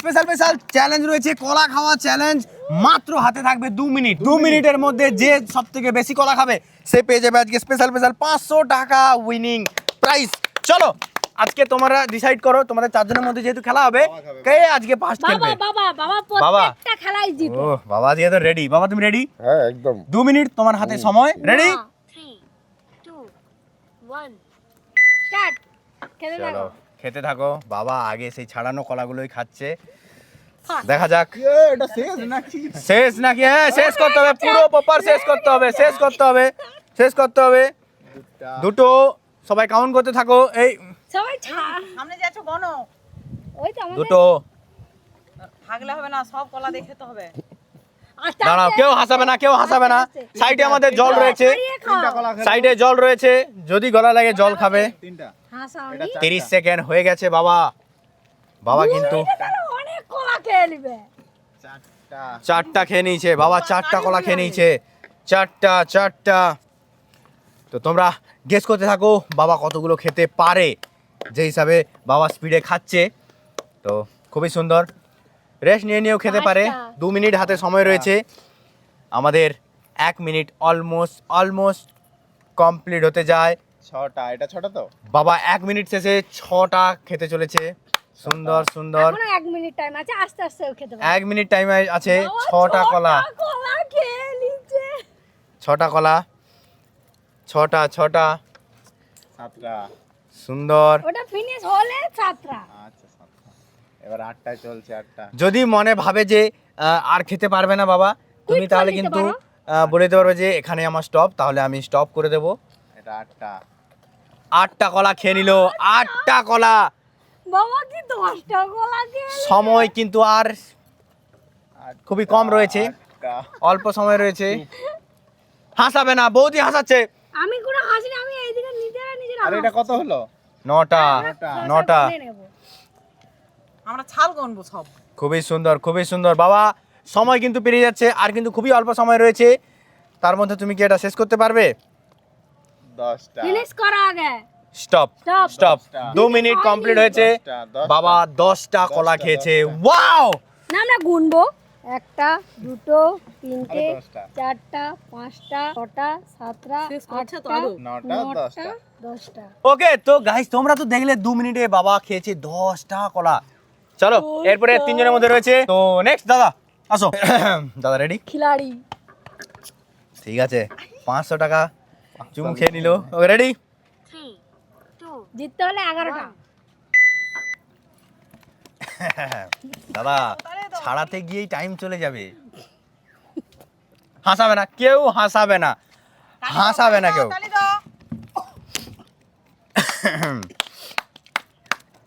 Special special challenge রয়েছে, কলা খাওয়া চ্যালেঞ্জ। মাত্র হাতে থাকবে 2 মিনিট। 2 মিনিটের মধ্যে যে সবথেকে বেশি কলা খাবে সে পেয়ে যাবে আজকে স্পেশাল স্পেশাল 500 টাকা উইনিং প্রাইজ। চলো আজকে তোমরা ডিসাইড করো, তোমাদের চারজনের মধ্যে যেহেতু খেলা হবে, কে আজকে ফার্স্ট খেলবে? বাবা প্রত্যেকটা খেলাই জিতে। ও বাবা আজকে তো রেডি। বাবা তুমি রেডি? হ্যাঁ একদম। 2 মিনিট তোমার হাতে সময়, রেডি? 3 2 1 স্টার্ট। খেতে চলো থাকো। খেতে থাকো। বাবা আগে সেই ছাড়ানো কলাগুলোই খাচ্ছে, দেখা যাক এটা শেষ নাকি? শেষ নাকি। হ্যাঁ শেষ করতে হবে, পুরো প্রপার শেষ করতে হবে, শেষ করতে হবে, শেষ করতে হবে। দুটো সবাই কাউন্ট করতে থাকো। এই সবাই সামনে যাচ্ছ গনো, ওই তো আমাদের দুটো। ভাগলে হবে না, সব কলা দেখে তো হবে। আস্তে দাঁড়াও, আস্তে। কেউ হাসাবে না, কেউ হাসাবে না। সাইডে আমাদের জল রয়েছে, ছাড়িয়ে খাও। তিনটা কলা খেলো। সাইডে জল রয়েছে, যদি গলা লাগে জল খাবে। তিনটা। হাসাওনি। 30 সেকেন্ড হয়ে গেছে বাবা। বাবা কিন্তু তাহলে অনেক কলা খেয়ে নিবে। চারটা। 4টা খেয়ে নিয়েছে বাবা, 4টা কলা খেয়ে নিয়েছে, 4টা। তো তোমরা গেস করতে থাকো বাবা কতগুলো খেতে পারে, যে হিসাবে বাবা স্পিডে খাচ্ছে। তো খুবই সুন্দর, রেস্ট নিয়ে নিয়েও খেতে পারে। 2 মিনিট হাতে সময় রয়েছে আমাদের। 1 মিনিট অলমোস্ট কমপ্লিট হতে যায়। ছটা। এটা ছটা তো? বাবা 1 মিনিট শেষে 6টা খেতে চলেছে। সুন্দর সুন্দর। এখনো 1 মিনিট টাইম আছে, আস্তে আস্তে খেতে পারো। 1 মিনিট টাইম আছে। বাবা, 6টা কলা, কলা খেয়ে নিচ্ছে। 6টা কলা, 6টা। সাতটা। সুন্দর। ওটা ফিনিশ হলে 7টা। আচ্ছা সাতটা। এবার আটটায় চলছে, আটটা। যদি মনে ভাবে যে আর খেতে পারবে না বাবা, তুমি Quit তাহলে করে দিতে কিন্তু পারো। বলে দিতে পারবে যে এখানে আমার স্টপ, তাহলে আমি স্টপ করে দেবো। এটা আটটা। 8টা কলা খেয়ে নিল, 8টা কলা। বাবা কি 10টা কলা খেয়ে নিল? সময় কিন্তু আর খুবই কম রয়েছে, আটটা। অল্প সময় রয়েছে। হাসাবে না, বৌদি হাসাচ্ছে। আমি কোনো হাসি না, আমি এইদিকে নিজেরা আর এটা কত হলো? 9টা। নটা। আমরা ছাল গনবো সব। খুবই সুন্দর বাবা। সময় কিন্তু পেরিয়ে যাচ্ছে, আর কিন্তু খুবই অল্প সময় রয়েছে। তার মধ্যে তুমি কি এটা শেষ করতে পারবে? 10টা। ফিনিশ করা আগে। স্টপ। স্টপ। 2 মিনিট কমপ্লিট হয়েছে। 10টা। বাবা 10টা কলা 10টা, খেয়েছে। 10টা। ওয়াও! না আমরা গুনবো। 1টা 2টো 3টে আরো 10টা। 4টা 5টা 6টা 7টা শেষ করছে তো 8টা আরো। 9টা, 10টা। 10টা। ওকে তো গাইস, তোমরা তো দেখলে 2 মিনিটে বাবা খেয়েছে 10টা কলা। চলো এরপরে 3 জনের মধ্যে রয়েছে। তো নেক্সট দাদা আসো। দাদা রেডি? খিলাড়ি। ঠিক আছে, 500 টাকা চুমু খেয়ে নিল। Okay ready? 3 2 জিততে হলে 11টা। দাদা ছাড়াতে গিয়েই টাইম চলে যাবে। হাসাবে না কেউ, হাসাবে না কেউ। তালি দাও।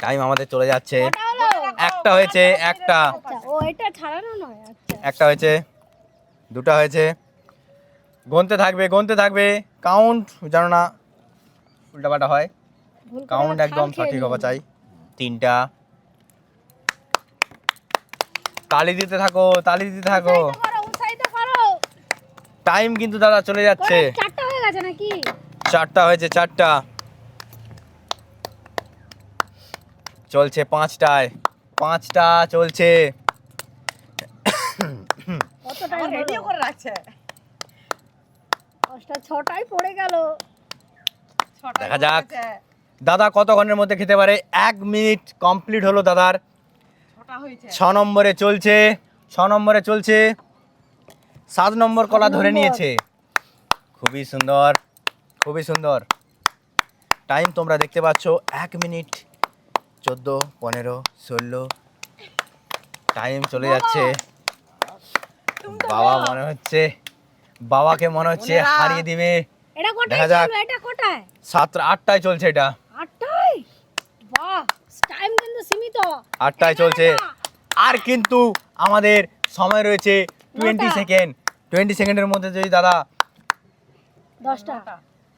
টাইম আমাদের চলে যাচ্ছে। কটা হলো? একটা হয়েছে, একটা আচ্ছা ও এটা ছাড়ানো নয়। আচ্ছা একটা হয়েছে, 2টা হয়েছে। গুনতে থাকবে। কাউন্ট জানো না উল্টাপাল্টা হয়, ভুল করে কাউন্ট ছাল একদম খেয়ে সঠিক নিল। হওয়া চাই। 3টা। তালি দিতে থাকো। উৎসাহিত করো। টাইম কিন্তু দাদা চলে যাচ্ছে। কটা? 4টা হয়ে গেছে নাকি? 4টা হয়েছে, 4টা চলছে। 5টা চলছে। কত টাইম রেডিও করে রাখছে। 5টা 6টাই পড়ে গেল। ছটা দেখা যাক। হয়েছে। দাদা কতক্ষণের মধ্যে খেতে পারে? 1 মিনিট কমপ্লিট হলো দাদার। ছটা হয়েছে। 6 নম্বরে চলছে। 7 নম্বর কলা ধরে নিয়েছে। খুবই সুন্দর। টাইম তোমরা দেখতে পাচ্ছ, 1 মিনিট 14 15 16। টাইম চলে যাচ্ছে। বাবাকে মনে হচ্ছে বোনেরা। হারিয়ে দিবে। এটা কোটায় দেখা যাক। চলবে? এটা কোটায়? 8টায় চলছে এটা। 8টায়? বাহ টাইম কিন্তু সীমিত। 8টায় চলছে। আর কিন্তু আমাদের সময় রয়েছে 20 সেকেন্ড। 20 সেকেন্ডের মধ্যে যদি দাদা 10টা।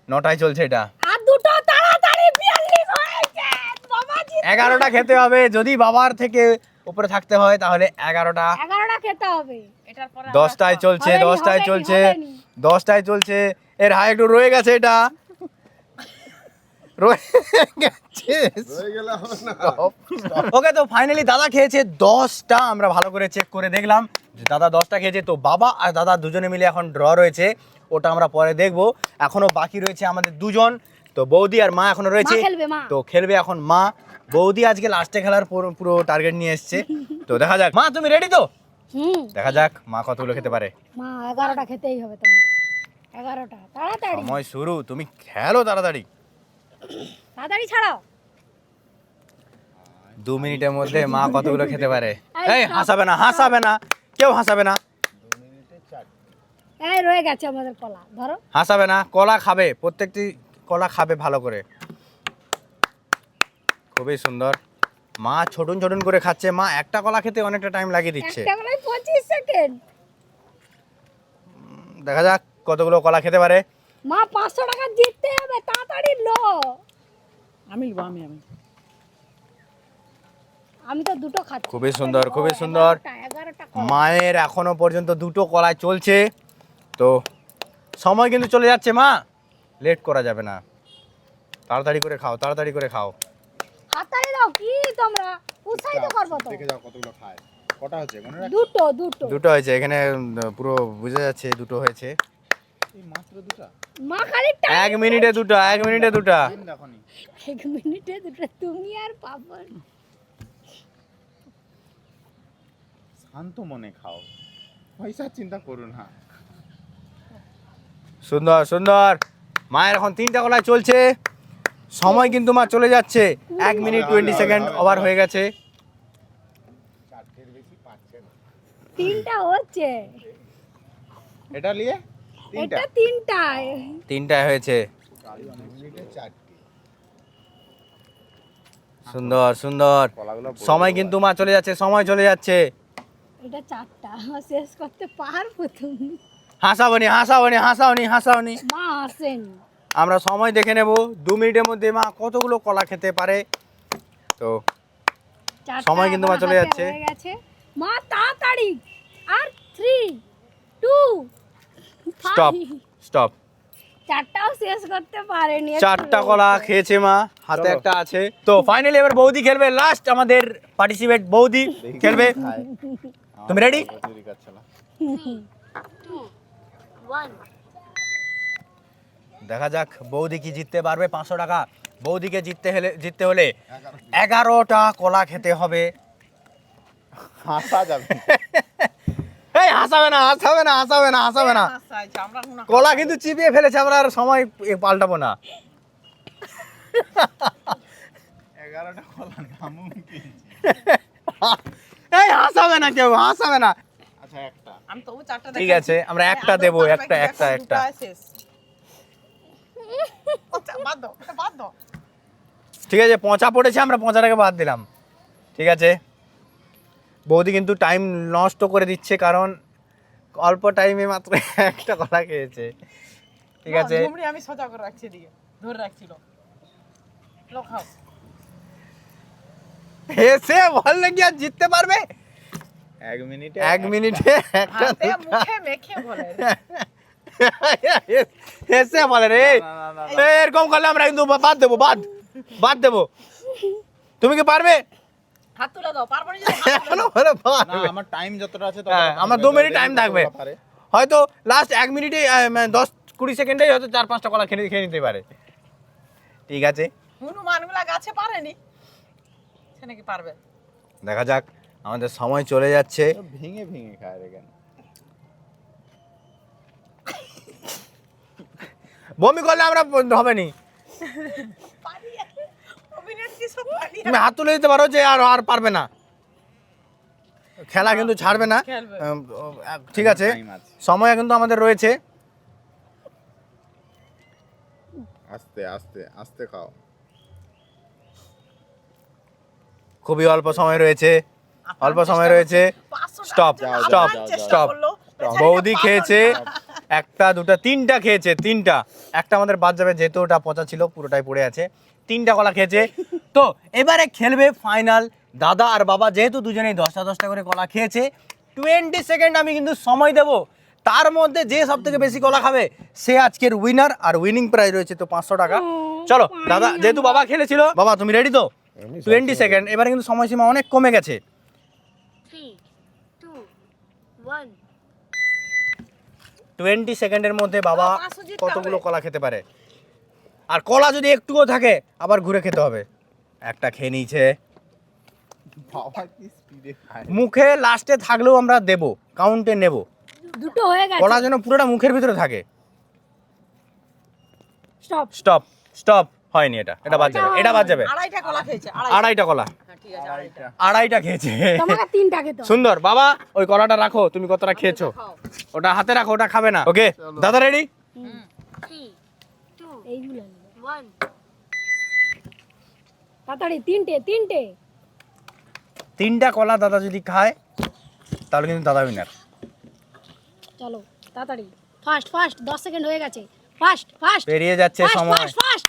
9টায় চলছে এটা। আর দুটো তাড়াতাড়ি 42 হয়েছে। বাবা জি 11টা খেতে হবে, যদি বাবার থেকে উপরে থাকতে হয় তাহলে 11টা। 11টা খেতে হবে। এটার পরে 10টায় চলছে। হবেনি, 10টায় হবেনি, চলছে। হবেনি। 10টায় চলছে। এর হাই একটু রয়ে গেছে এটা। রয়ে গেছে। হয়ে গেলে হবে না। ওকে, তো ফাইনালি দাদা খেয়েছে 10টা। আমরা ভালো করে চেক করে দেখলাম যে দাদা 10টা খেয়েছে। তো বাবা আর দাদা দুজনে মিলে এখন ড্র রয়েছে, ওটা আমরা পরে দেখবো। এখনো বাকি রয়েছে আমাদের দুজন, তো বৌদি আর মা এখনো রয়েছে। মা খেলবে, মা। তো খেলবে এখন মা। বৌদি আজকে লাস্টে খেলার পুরো টার্গেট নিয়ে এসছে। তো দেখা যাক। মা তুমি রেডি তো? দেখা যাক মা কতগুলো খেতে পারে। মা 11টা খেতেই হবে তোমাকে। 11টা তাড়াতাড়ি সময় শুরু, তুমি খেলো তাড়াতাড়ি। তাড়াতাড়ি ছাড়াও। 2 মিনিটের মধ্যে মা কতগুলো খেতে পারে। এই, এই stop. হাসাবে না, হাসাবে না, কেউ হাসাবে না, এই রয়ে গেছে আমাদের কলা, ধরো। হাসাবে না। কলা খাবে, প্রত্যেকটি কলা খাবে ভালো করে। খুবই সুন্দর। মা ছোটন ছোটন করে খাচ্ছে। মা একটা কলা খেতে অনেকটা টাইম লাগিয়ে দিচ্ছে। একটা কলাই 25 সেকেন্ড। দেখা যাক কতগুলো কলা খেতে পারে। মা 500 টাকা জিততে হবে, তাড়াতাড়ি লো। আমি লিখবো, আমি আমি তো দুটো খাচ্ছি। খুবই সুন্দর, খুবই সুন্দর। 11টা কলা। মায়ের এখনো পর্যন্ত 2টো কলাই চলছে। তো সময় কিন্তু চলে যাচ্ছে। মা লেট করা যাবে না, তাড়াতাড়ি করে খাও, তাড়াতাড়ি করে খাও। হাততালি দাও, কি তোমরা উৎসাহিত করবো তো। দেখে যাও কতগুলো খায়। কটা হচ্ছে মনে রাখ। দুটো। দুটো হয়েছে এখানে, পুরো বোঝা যাচ্ছে দুটো হয়েছে। এই মাত্র দুটো। মা খালি 1 মিনিটে দুটো, 1 মিনিটে দুটো। টাইম দেখোনি। 1 মিনিটে দুটো, তুমি আর পাপন। শান্ত মনে খাও, পয়সা চিন্তা করুন। হ্যাঁ, সুন্দর সুন্দর। মায়ের এখন 3টা কলাই চলছে। সময় কিন্তু মা চলে যাচ্ছে। 1 মিনিট 20 সেকেন্ড ওভার হয়ে গেছে। চারটের বেশি পাচ্ছে না। 3টা হচ্ছে। এটা নিয়ে তিনটা। এটা 3টা। 3টা হয়েছে। মিনিটে চারটে। সুন্দর সুন্দর। কলাগুলো বড় সময় বড় কিন্তু মা চলে যাচ্ছে, সময় চলে যাচ্ছে। এটা 4টা শেষ করতে পারবো তুমি। হাসাওনি, হাসাওনি, হাসাওনি, হাসাওনি। মা আসেনি। আমরা সময় দেখে নেব 2 মিনিটের মধ্যে মা কতগুলো কলা খেতে পারে। তো 4টা সময় কিন্তু মা আমার চলে হাতে যাচ্ছে। হয়ে গেছে। মা তাড়াতাড়ি। আর 3 2 স্টপ, স্টপ। 4টাও শেষ করতে পারেনি। 4টা কলা খেয়েছে মা, হাতে চলো। একটা আছে। তো ফাইনালি এবার বৌদি খেলবে। লাস্ট আমাদের পার্টিসিপেট বৌদি খেলবে। খায়। তুমি ready? তৈরি করছে না। 1 দেখা যাক বৌদি কি জিততে পারবে 500 টাকা। বৌদিকে জিততে হলে 11টা কলা খেতে হবে। হাসা যাবে। এই হাসাবে না, হাসাবে না, হাসাবে না, হাসাবে না। আমরা কোনো কলা কিন্তু চিবিয়ে ফেলেছে, আমরা আর সময় পাল্টাবো না। 11টা কলা নামুমকিন। এই হাসাবে না, কেউ হাসাবে না। আচ্ছা একটা। আমি তবু 4টা ঠিক আছে, আমরা একটা দেবো, একটা। শেষ। আচ্ছা, বাদ দাও, এটা বাদ দাও। ঠিক আছে, পচা পড়েছে, আমরা পচাটাকে বাদ দিলাম। ঠিক আছে, বৌদি কিন্তু টাইম নষ্ট করে দিচ্ছে, কারণ অল্প টাইমে মাত্র একটা কলা খেয়েছে। ঠিক আছে, ঝুমড়ি আমি সোজা করে রাখছি, দিকে ধরে রাখছিল। লো খাও। হেসে বললে কি আর জিততে পারবে? 1 মিনিটে 1 মিনিটে একটা হাতে মুখে মেখে বলে। হেসে বলে রে। না, না, না, না। এরকম করলে আমরা কিন্তু বাদ দেবো, বাদ দেবো। তুমি কি পারবে? হাত তুলে দাও, পারবো না যদি হাত তুলে এখনো দাও। বলে না, পারবে। আমার টাইম যতটা আছে হ্যাঁ, আমার 2 মিনিট টাইম থাকবে। হয়তো লাস্ট 1 মিনিটে 10-20 সেকেন্ডেই হয়তো 4-5টা কলা খেয়ে নিতে পারে। ঠিক আছে, হনুমানগুলা গাছে পারেনি, সে নাকি পারবে। দেখা যাক। আমাদের সময় চলে যাচ্ছে। ভেঙে ভেঙে খায় রে কেন? বমি করলে আমরা হবে নি। পালিয়ে অভিনয় কি সব পালিয়ে তুমি হাত তুলে দিতে পারো যে আর পারবে না। খেলা কিন্তু ছাড়বে না। খেলবে। ঠিক আছে, Time আছে। সময় কিন্তু আমাদের রয়েছে। আস্তে আস্তে আস্তে খাও। খুবই অল্প সময় রয়েছে, অল্প সময় রয়েছে। 500 টাকা স্টপ, জন্য স্টপ, আপ্রাণ চেষ্টা স্টপ। করলো। বেচারিটা বৌদি 500 খেয়েছে টাকা। 1টা 2টা 3টা খেয়েছে, 3টা। একটা আমাদের বাদ যাবে, যেহেতু ওটা পচা ছিল, পুরোটাই পড়ে আছে। 3টা কলা খেয়েছে। তো এবারে খেলবে ফাইনাল দাদা আর বাবা, যেহেতু দুজনেই 10টা করে কলা খেয়েছে। 20 সেকেন্ড আমি কিন্তু সময় দেব। তার মধ্যে যে সব থেকে বেশি কলা খাবে সে আজকের উইনার, আর উইনিং প্রাইজ রয়েছে তো 500 টাকা। চলো দাদা, যেহেতু বাবা খেলেছিল, বাবা তুমি রেডি তো? 20 সেকেন্ড, এবারে কিন্তু সময়সীমা অনেক কমে গেছে। 3 2 1 20 সেকেন্ডের মধ্যে বাবা 500 জিততে কতগুলো হবে। কলা খেতে পারে, আর কলা যদি একটুও থাকে আবার ঘুরে খেতে হবে। একটা খেয়ে নিয়েছে, বাবা কি স্পিডে খায়। মুখে লাস্টে থাকলেও আমরা দেব, কাউন্টে নেব। দুটো হয়ে গেছে। কলা যেন পুরোটা মুখের ভিতরে থাকে। স্টপ। স্টপ স্টপ, হয়নি, এটা বাদ যাবে, এটা বাদ যাবে। আড়াইটা কলা খেয়েছে আড়াইটা কলা, হ্যাঁ ঠিক আছে আড়াইটা আড়াইটা খেয়েছে। তোমাকে তিনটা খেতে হবে। সুন্দর, বাবা ওই কলাটা রাখো, তুমি কতটা খেয়েছো খাও। ওটা হাতে রাখো, ওটা খাবে না। ওকে দাদা রেডি? 3 2 এইগুলো 1 তাড়াতাড়ি, তিনটে। তিনটা কলা দাদা যদি খায় তাহলে কিন্তু দাদা উইনার। চলো তাড়াতাড়ি, ফাস্ট 10 সেকেন্ড হয়ে গেছে। ফাস্ট পেরিয়ে যাচ্ছে সময়। Fast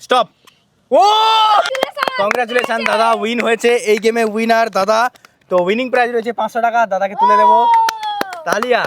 stop. ও কংগ্রাচুলেশন দাদা, উইন হয়েছে এই গেমে, উইনার দাদা। তো উইনিং প্রাইজ রয়েছে 500 টাকা, দাদাকে তুলে দেবো। তালিয়া।